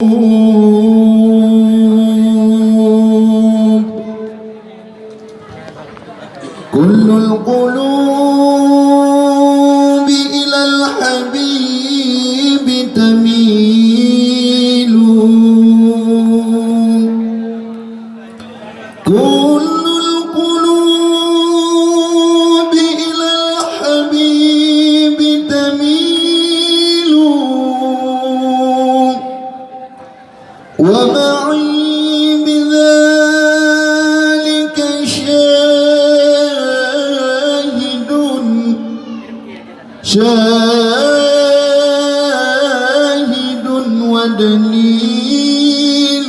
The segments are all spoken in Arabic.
كل القلوب إلى الحبيب تميل، كل القلوب إلى الحبيب تميل، ومعي بذلك شاهد ودليل.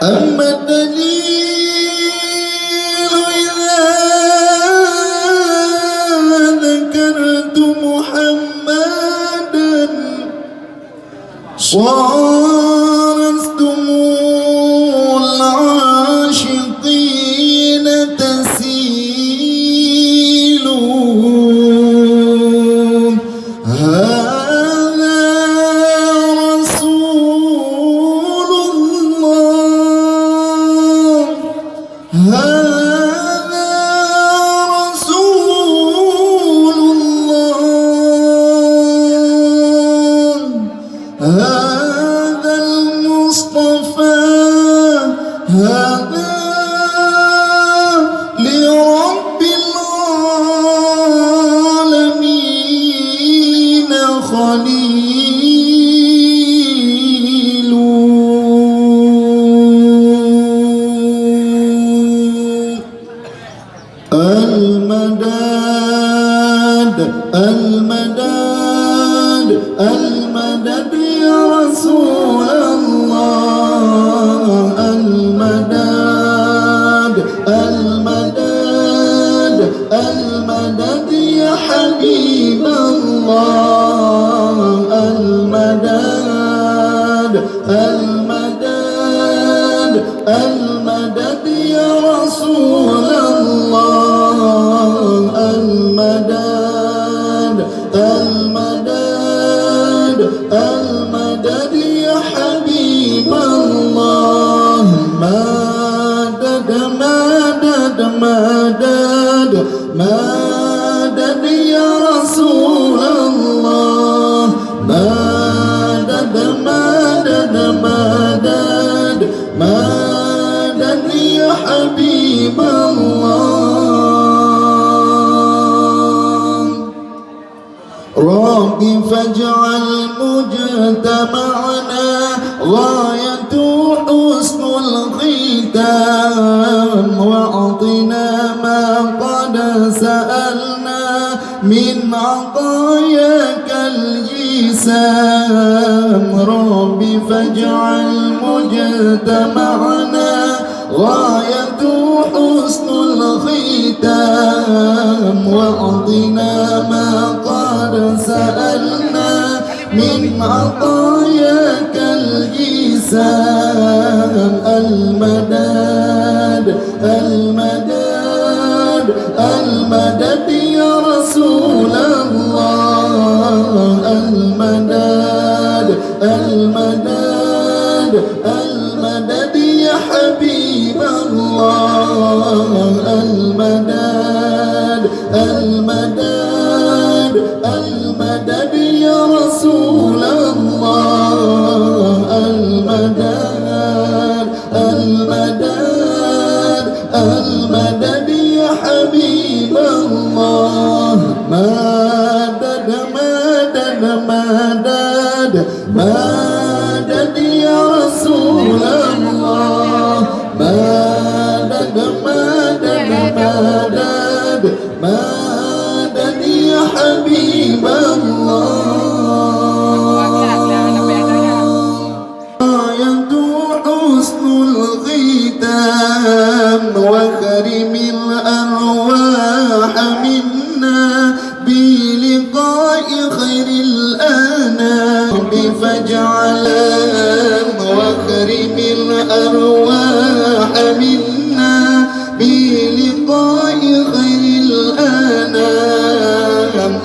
أما الدليل إذا ذكرت محمدا صارت دموع العاشقين تسيل. هذا رسول الله، هذا رسول الله، هذا المصطفى، هذا لرب العالمين خليل. المداد المداد المدد يا رسول الله، المداد المداد المدد يا حبيب الله، المداد المداد المدد يا رسول الله، المداد المداد المدد يا حبيب الله. مدد مدد مدد مدد يا رسول الله، مدد مدد مدد مدد يا حبيب الله. ربي فاجعل مجتمعنا غاية حسن الختام، واعطنا ما قد سألنا من عطاياك الجسام. ربي فاجعل مجتمعنا غاية حسن الختام، واعطنا ما قد سألنا من عطاياك الجسام. المداد المداد المدد يا رسول الله، المداد المداد المدد يا حبيب الله، المداد المداد المدد يا رسول الله، المداد المداد المدد يا حبيب الله. مدد مدد مدد مدد يا رسول الله، مدد مدد مدد مدد يا حبيب الله. غاية حسن الختام، وكرم الأرواح منا بلقاء خير الأنام. فاجعل وكرم الأرواح منا بلقاء خير الأنام.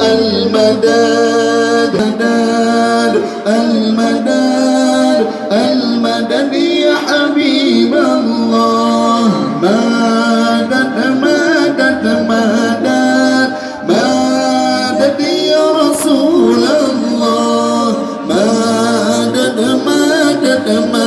المداد المدد المدد المدد يا حبيب الله مدد مدد مدد مدد يا رسول الله مدد مدد مدد